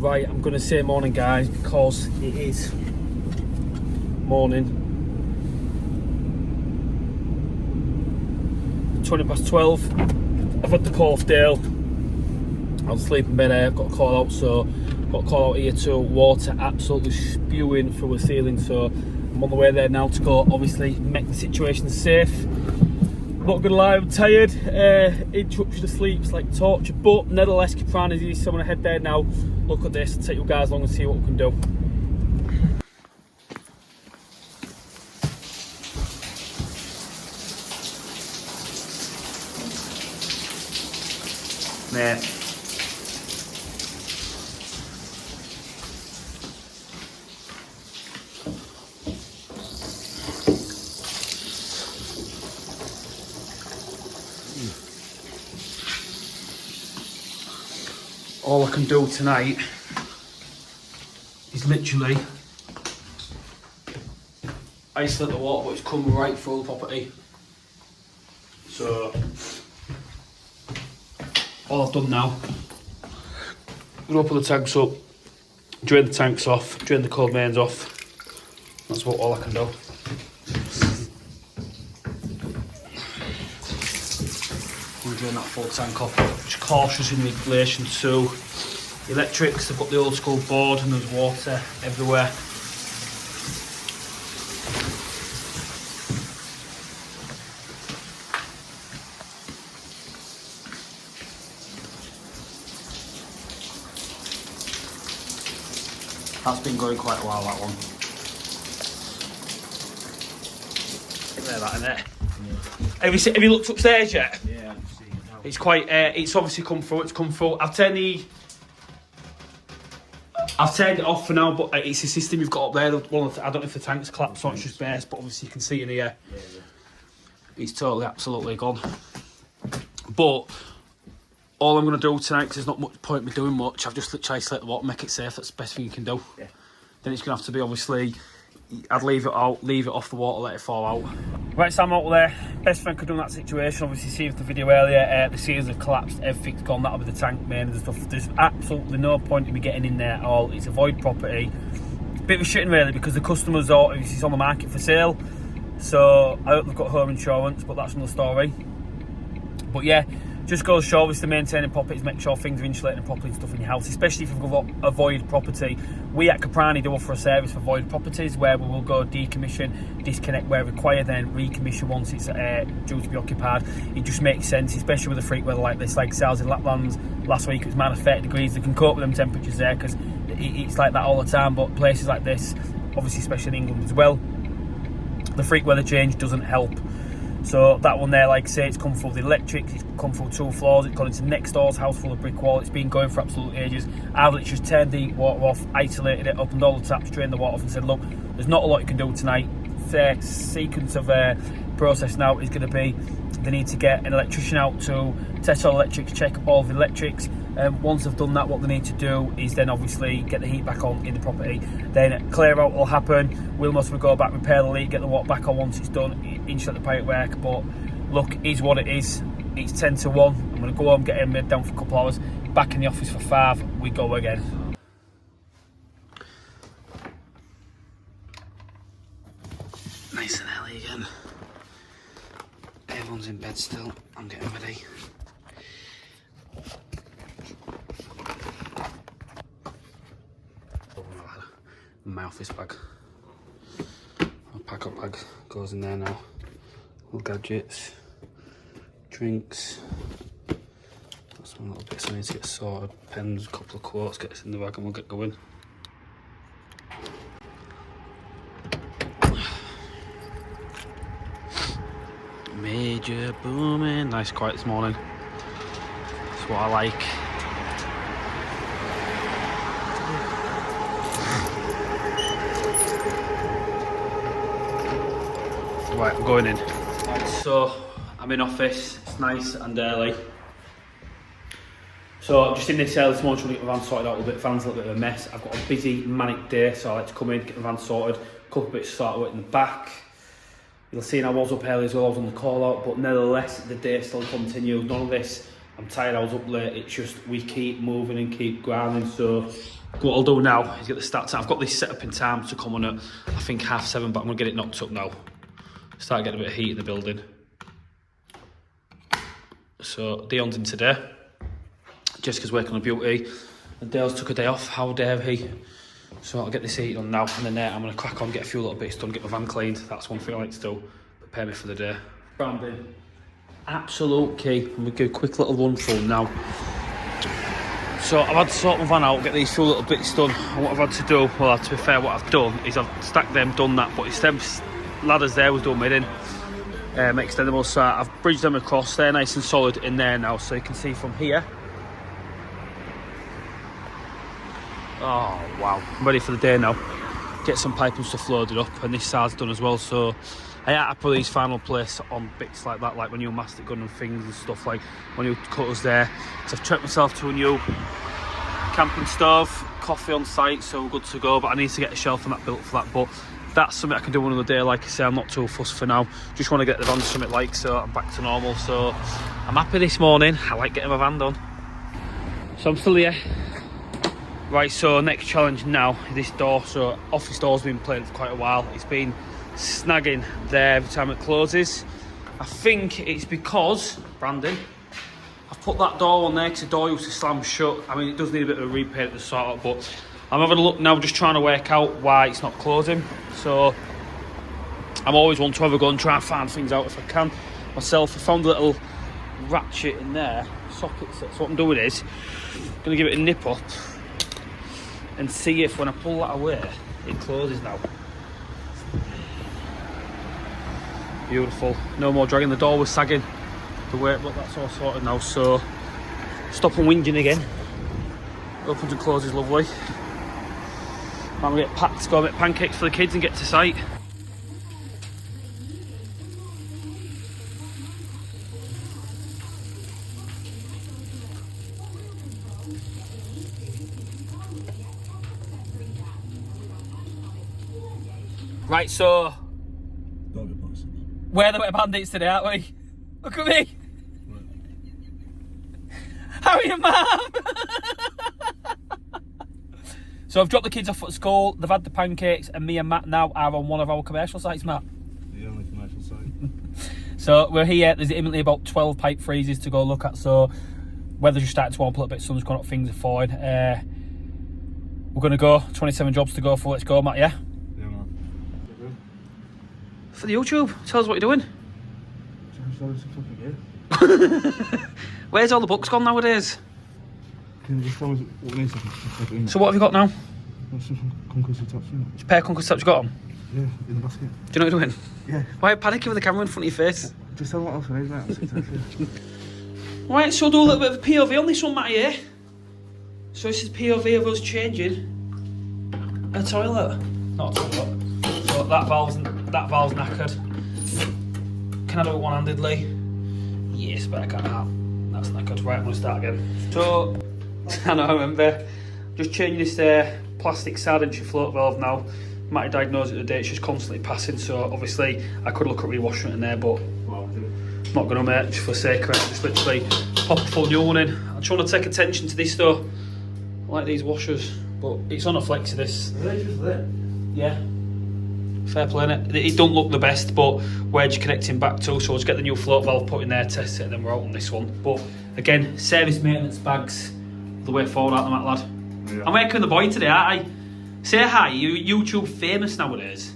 Right, I'm going to say morning, guys, because it is morning. 12:20. I've had the call off Dale. I was asleep in bed here, got a call out, so got a call out here to water absolutely spewing through the ceiling. So I'm on the way there now to go, obviously, make the situation safe. Not gonna lie, I'm tired. Interruption of sleep's like torture, but nevertheless, Caprani's easy, so I'm gonna head there now. Look at this, take you guys along and see what we can do. Mate. All I can do tonight is literally isolate the water, but it's come right through the property. So all I've done now, I'm gonna put the tanks up, drain the tanks off, drain the cold mains off. That's what all I can do. I'm gonna drain that full tank off. Just cautious in relation to electrics. I've got the old school board and there's water everywhere. That's been going quite a while, that one. There, that in there. Yeah. Have you looked upstairs yet? Yeah, I've seen it now. It's quite. It's obviously come through. It's come through. I've turned it off for now, but it's a system you've got up there. One of the, I don't know if the tank's collapsed or it's just burst, but obviously you can see in here. Yeah. It's totally, absolutely gone. But all I'm going to do tonight, because there's not much point in me doing much, I've just literally isolate the water, make it safe. That's the best thing you can do. Yeah. Then it's going to have to be, obviously, I'd leave it out, leave it off the water, let it fall out. Right, so I'm out there. Best thing I could do in that situation, obviously, see the video earlier, the ceilings have collapsed, everything's gone, that'll be the tank main and stuff. There's absolutely no point in me getting in there at all. It's a void property. Bit of a shitting, really, because the customers are, it's on the market for sale. So I hope they've got home insurance, but that's another story. But yeah, just goes to show, obviously, maintaining properties, make sure things are insulated properly and stuff in your house, especially if you've got a void property. We at Caprani do offer a service for void properties where we will go decommission, disconnect where required, then recommission once it's due to be occupied. It just makes sense, especially with a freak weather like this. Like sales in Lapland last week, it was minus 30 degrees. They can cope with them temperatures there because it's like that all the time. But places like this, obviously, especially in England as well, the freak weather change doesn't help. So that one there, like I say, it's come through the electrics, it's come through 2 floors, it's gone into next door's house full of brick wall. It's been going for absolute ages. I've literally just turned the water off, isolated it, opened all the taps, drained the water off and said, look, there's not a lot you can do tonight. The sequence of process now is going to be, they need to get an electrician out to test all electrics, check all the electrics. Once they've done that, what they need to do is then obviously get the heat back on in the property. Then clear out will happen. We'll must go back, repair the leak, get the water back on once it's done, insulate the pipe work. But look, it is what it is. It's 10 to 1. I'm going to go home, get him mid down for a couple hours. Back in the office for 5. We go again. Nice and early again. Everyone's in bed still. I'm getting ready. My office bag. My pack-up bag goes in there now. All gadgets, drinks. Got some little bits I need to get sorted. Pens, a couple of quotes, get this in the bag and we'll get going. Major booming. Nice quiet this morning. That's what I like. Right, I'm going in. Right, so I'm in office, it's nice and early. So I'm just in this early this morning trying to get my van sorted out a little bit. Van's a little bit of a mess. I've got a busy, manic day, so I like to come in, get my van sorted. A couple of bits sorted out in the back. You'll see I was up early as well, I was on the call out, but nevertheless, the day still continued. None of this I'm tired, I was up late. It's just, we keep moving and keep grinding. So what I'll do now is get the start time. I've got this set up in time to come on at, I think, 7:30, but I'm gonna get it knocked up now. Start getting a bit of heat in the building. So Dion's in today. Jessica's working on beauty. And Dale's took a day off. How dare he? So I'll get this heated on now, and then I'm gonna crack on, get a few little bits done, get my van cleaned. That's one thing I like to do. Prepare me for the day. Brandon, absolute key. I'm gonna give a quick little run through now. So I've had to sort my van out, get these few little bits done. And what I've had to do, well, to be fair, what I've done is I've stacked them, done that, but it's them ladders there was done mid in. Extendable, so I've bridged them across. They're nice and solid in there now, so you can see from here. Oh wow, I'm ready for the day now. Get some pipe and stuff loaded up, and this side's done as well, so I had to put these final place on bits like that, like my new mastic gun and things and stuff, like my new cutters there. So I've treated myself to a new camping stove, coffee on site, so we're good to go, but I need to get a shelf and that built for that. But that's something I can do another day. Like I say, I'm not too fussed for now. Just want to get the van to something like, so I'm back to normal. So I'm happy this morning. I like getting my van done. So I'm still here. Right, so next challenge now, this door. So office door's been playing for quite a while. It's been snagging there every time it closes. I think it's because, Brandon, I've put that door on there because the door used to slam shut. I mean, it does need a bit of a repaint at the start, but I'm having a look now, just trying to work out why it's not closing. So I'm always one to have a go and try and find things out if I can myself. I found a little ratchet in there, socket. So what I'm doing is I'm going to give it a nip up and see if when I pull that away, it closes now. Beautiful. No more dragging. The door was sagging. The weight, but that's all sorted now. So stop and whinging again. Opens and closes lovely. I'm gonna get packed to go make pancakes for the kids and get to site. Right, so we're the wet bandits today, aren't we? Look at me. How are you, Mum? So I've dropped the kids off at school, they've had the pancakes, and me and Matt now are on one of our commercial sites, Matt. The only commercial site. So we're here, there's imminently about 12 pipe freezes to go look at, so weather's just starting to warm up a little bit, sun's gone up, things are fine. We're going to go, 27 jobs to go for, let's go, Matt, yeah? Yeah, man. For the YouTube, tell us what you're doing. Where's all the books gone nowadays? Can you just tell us what needs to So what have you got now? some conquest top thing? Which pair of Conquest tops you got on? Yeah, in the basket. Do you know what you're doing? Yeah. Why are you panicking with the camera in front of your face? Just tell me what else it is, mate. I'm sick of it. Right, so I'll do a little bit of a POV on this one, Matt, here. So this is POV of us changing a toilet. Not a toilet. So that valve's knackered. Can I do it one-handedly? Yes, but I can't. That's knackered. Right, I'm going to start again. So, I know, I remember. Just changing this plastic side entry float valve now. Might have diagnosed it today, it's just constantly passing, so obviously I could look at rewashing it in there, but I'm not going to, mate, just for the sake of it. Just literally pop a full new one in. I'm trying to take attention to this though. I like these washers, but it's on a flexi this. Yeah. Fair play, innit? It don't look the best, but where'd you connecting back to? So let's get the new float valve put in there, test it, and then we're out on this one. But again, service maintenance bags, the way forward, aren't they, Matt, lad? Yeah. I'm working with the boy today, aren't I? Say hi, you're YouTube famous nowadays.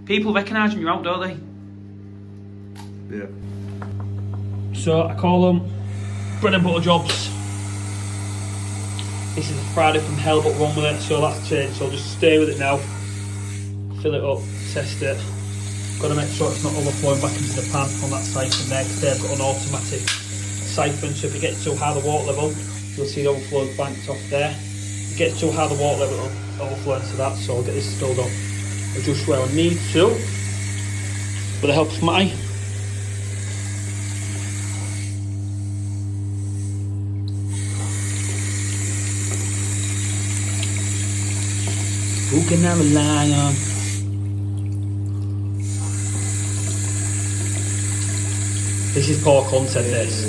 People recognise when you're out, don't they? Yeah. So I call them bread and butter jobs. This is a Friday from hell, but run with it, so that's changed. So I'll just stay with it now. Fill it up, test it. Got to make sure it's not overflowing back into the pan on that siphon there, because they've got an automatic siphon. So if it gets too high the water level, you'll see the overflow banked off there. If it gets too high the water level, it'll overflow into that. So I'll get this filled up just where I need to, with the help of Matty. Who can I rely on? This is poor content, this.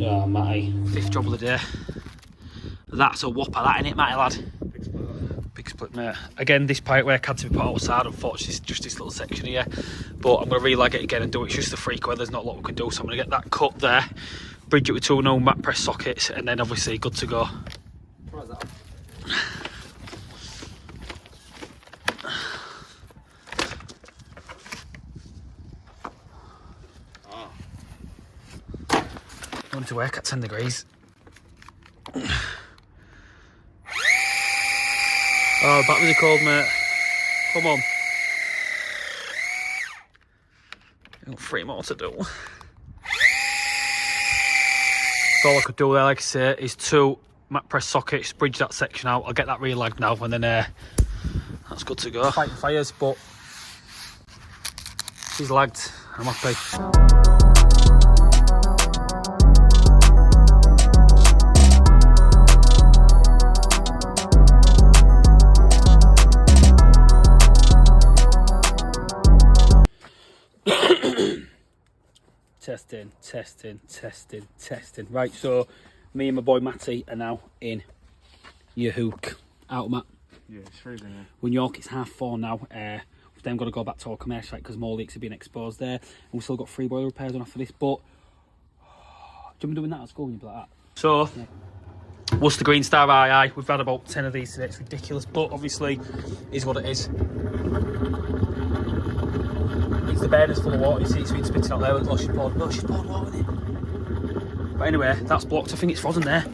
Oh, Matty. 5th job of the day. That's a whopper, that, innit, Matty, lad? Big split. Big split, mate. Again, this pipe work had to be put outside, unfortunately, it's just this little section here. But I'm going to relag it again and do it. It's just a freak where there's not a lot we can do. So I'm going to get that cut there, bridge it with 2 no mat press sockets, and then obviously good to go. Try that. Going to work at 10 degrees. Oh, batteries are cold, mate. Come on. I've got 3 more to do. That's all I could do there, like I say, is 2 mat press sockets, bridge that section out. I'll get that relagged now, and then that's good to go. Fighting fires, but she's lagged. I'm happy. Testing. Right, so me and my boy Matty are now in your hook. Out, Matt. Yeah, it's freezing, yeah. We're in York, it's 4:30 now. We've then got to go back to our commercial site because more leaks have been exposed there. And we've still got 3 boiler repairs on after this. But, do you remember doing that at school when you'd be like that? So, yeah. Worcester Green Star II. We've had about 10 of these today. It's ridiculous, but obviously, is what it is. It's the burners full of water. You see it's been spitting out there. Oh, she's poured water in it. But anyway, that's blocked. I think it's frozen there.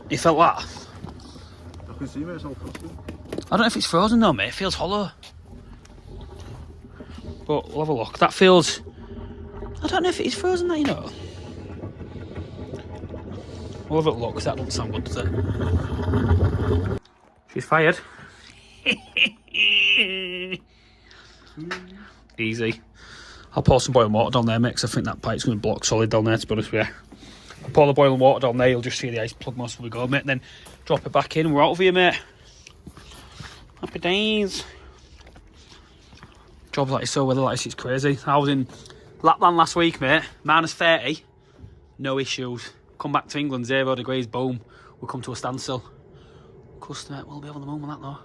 You felt that? I can see, mate, it's all frozen. I don't know if it's frozen though, mate. It feels hollow. But we'll have a look. That feels... I don't know if it is frozen, that, you know. We'll have a look, because that doesn't sound good, does it? She's fired. Easy. I'll pour some boiling water down there, mate, because I think that pipe's going to block solid down there, to be honest with you. I'll pour the boiling water down there, you'll just see the ice plug most of we go, mate, and then drop it back in and we're out of here, mate. Happy days. Jobs like so, weather like this, it's crazy. I was in Lapland last week, mate, -30, no issues. Come back to England, 0 degrees, boom, we'll come to a standstill. Customer will be on the moon with that though.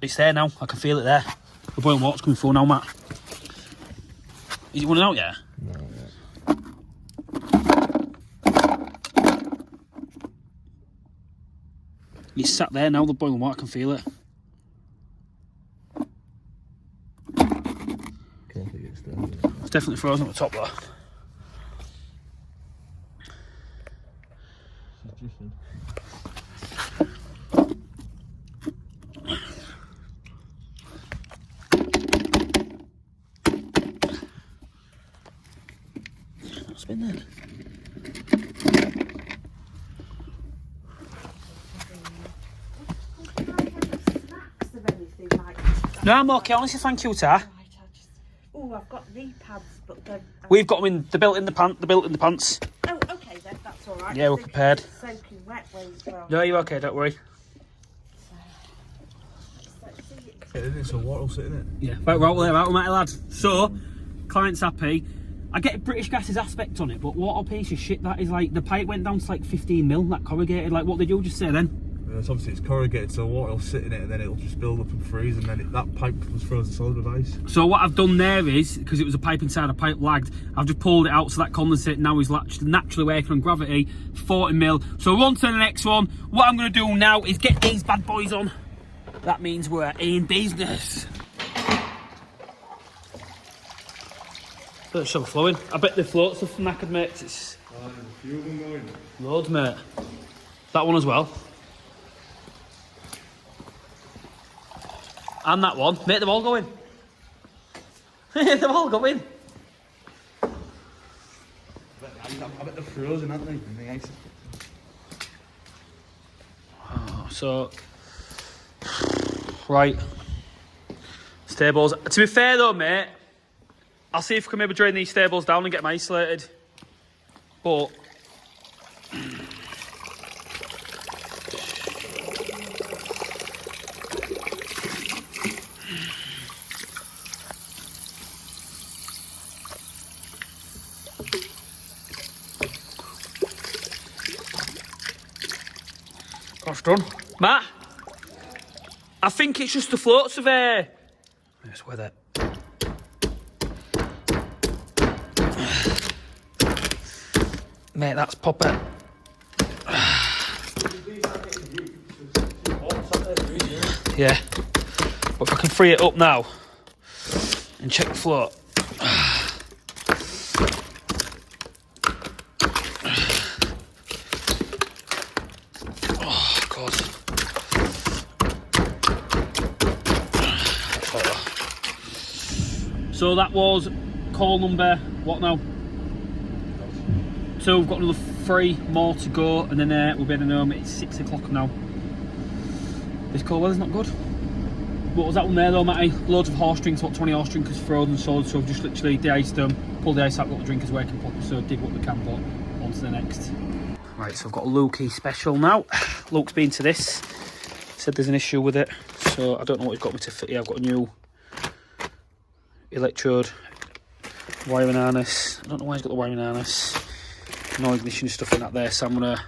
It's there now, I can feel it there. The boiling water's coming through now, Matt. Is it running out yet? No, yeah. It's sat there now, the boiling water, I can feel it. Can't think it's there. It's definitely frozen at the top though. What's been there? No, I'm okay, honestly, thank you, Tar. Oh, I've got knee pads, but they're... We've got them in, they're built in the pants. Oh, okay then, that's all right. Yeah, we're prepared. It's soaking wet as well. No, you're okay, don't worry. It's a water sitting in it. Yeah, right, we're out there, right, mate, lad. So, client's happy. I get British Gas's aspect on it, but what a piece of shit that is. Like, the pipe went down to like 15 mil, that corrugated. Like, what did you just say then? It's obviously it's corrugated, so water will sit in it and then it'll just build up and freeze, and then that pipe was frozen solid with ice. So what I've done there is, because it was a pipe inside a pipe lagged, I've just pulled it out so that condensate now is naturally working on gravity, 40 mil. So we're on to the next one. What I'm going to do now is get these bad boys on. That means we're in business. Bit of sugar flowing. I bet the floats are knackered, mate. It's A few of them going. loads, mate. That one as well. And that one. Mate, they're all going. They're all going. I bet they're frozen, aren't they? In the ice. Oh, so, right. Stables. To be fair though, mate, I'll see if we can maybe drain these stables down and get them isolated. But done. Matt, I think it's just the floats of air. Just with it. Mate, that's proper. Yeah. But if I can free it up now and check the float. Oh, God. So that was call number, what now? So we've got another 3 more to go, and then we'll be heading home. It's 6 o'clock now. This cold weather's not good. What was that one there though, Matty? Loads of horse drinks, what 20 horse drinkers frozen sold, so we've just literally de-iced them, pulled the ice out, got the drinkers working properly, so dig what we can, but on to the next. Right, so I've got a Lukey special now. Luke's been to this, said there's an issue with it, so I don't know what he's got me to fit here. I've got a new electrode, wiring harness. I don't know why he's got the wiring harness. No ignition stuff in that there, so I'm going to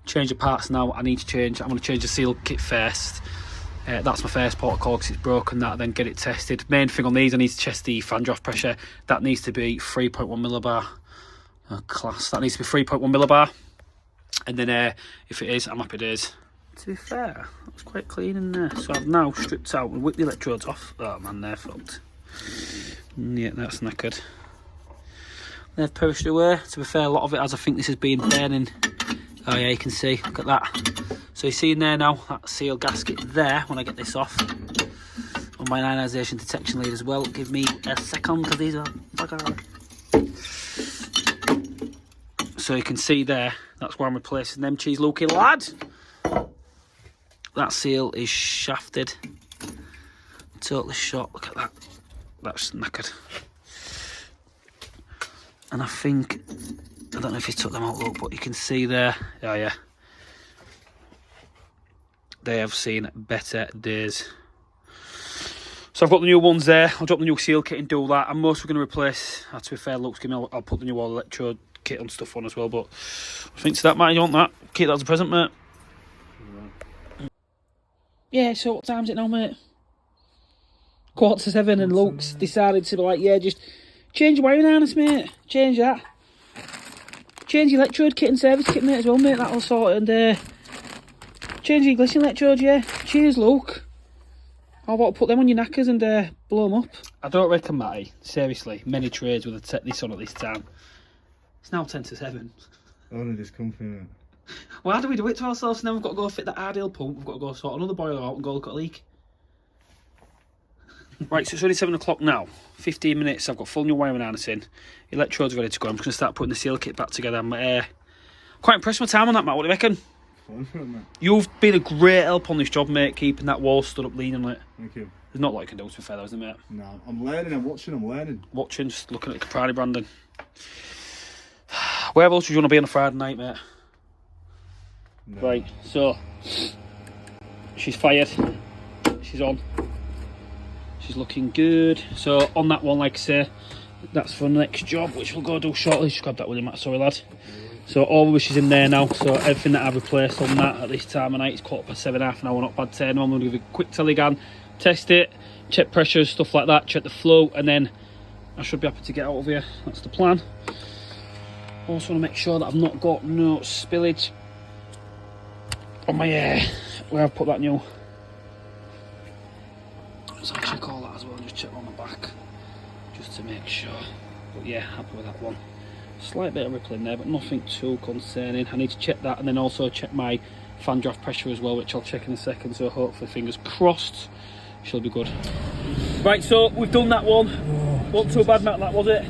change the parts now. I'm going to change the seal kit first. That's my first port of call because it's broken, that, then get it tested. Main thing on these, I need to test the fan draft pressure. That needs to be 3.1 millibar. Class, that needs to be 3.1 millibar. And then if it is, I'm happy days. To be fair, that's quite clean in there. So I've now stripped out and whipped the electrodes off. Oh man, they're fucked. Yeah, that's knackered. They've perished away. To be fair, a lot of it, as I think this has been burning. Oh yeah, you can see, look at that. So you see in there now, that seal gasket there, when I get this off. On my ionisation detection lead as well. Give me a second, because these are bugger. So you can see there, that's where I'm replacing them, cheese Lukey lad. That seal is shafted. Totally shot, look at that. That's knackered. And I think, I don't know if he's took them out, look, but you can see there, oh yeah, they have seen better days. So I've got the new ones there. I'll drop the new seal kit and do that. I'm mostly going to replace, to be fair, looks give me, I'll put the new all electrode kit and stuff on as well, but I think to that, Matt, you want that? Keep that as a present, mate. Yeah, so what time's it now, mate? 7:15, and Luke's decided to be like, yeah, just change your wiring harness, mate. Change that. Change your electrode kit and service kit, mate, as well, mate. That'll sort it. And change your ignition electrode, yeah. Cheers, Luke. How about put them on your knackers and blow them up? I don't reckon, Matty, seriously, many trades would have set this on at this time. It's now 6:50. Only this company, mate. Well, how do we do it to ourselves? And then we've got to go fit that Ardale pump. We've got to go sort another boiler out and go look at a leak. Right, so it's only 7 o'clock now. 15 minutes, I've got full new wiring harness in. Electrodes ready to go. I'm just going to start putting the seal kit back together. I'm quite impressed with my time on that, Matt. What do you reckon? You've been a great help on this job, mate, keeping that wall stood up, leaning on it. Thank you. There's not a lot you can do, to be fair, though, isn't there, mate? No, I'm learning, I'm watching, I'm learning. Watching, just looking at the Caprari branding. Where else would you want to be on a Friday night, mate? No. Right, so she's fired. She's on. She's looking good. So on that one, like I say, that's for the next job, which we'll go do shortly. Just grab that with him, Matt. Sorry, lad. So all the wishes in there now. So everything that I've replaced on that at this time of night is 7:15, half an hour, not bad 10. I'm going to give it a quick telegan, test it, check pressures, stuff like that, check the flow, and then I should be happy to get out of here. That's the plan. Also want to make sure that I've not got no spillage on my where I've put that new. So I'll check all that as well, and just check on the back, just to make sure. But yeah, happy with that one. Slight bit of rippling there, but nothing too concerning. I need to check that, and then also check my fan draft pressure as well, which I'll check in a second. So hopefully, fingers crossed, she'll be good. Right, so we've done that one. Wasn't too bad, Matt, that was it.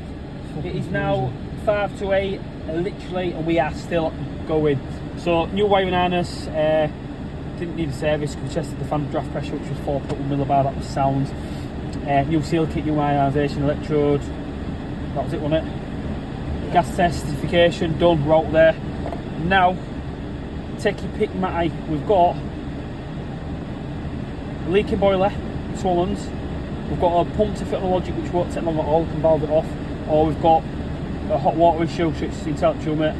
It is now 5 to 8, literally, and we are still going. So new wiring harness. Didn't need a service because we tested the fan draft pressure, which was 4.1 millibar. That was sound. New seal kit, new ionisation electrode. That was it, wasn't it? Gas test certification done. We're out there now. Take your pick, Matty. We've got a leaking boiler, Swollen's. We've got a pump to fit on the Logic, which won't take long at all. We can valve it off. Or we've got a hot water issue, which it's entirely true, mate.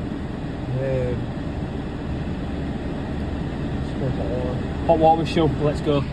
Hot water with Shell, let's go.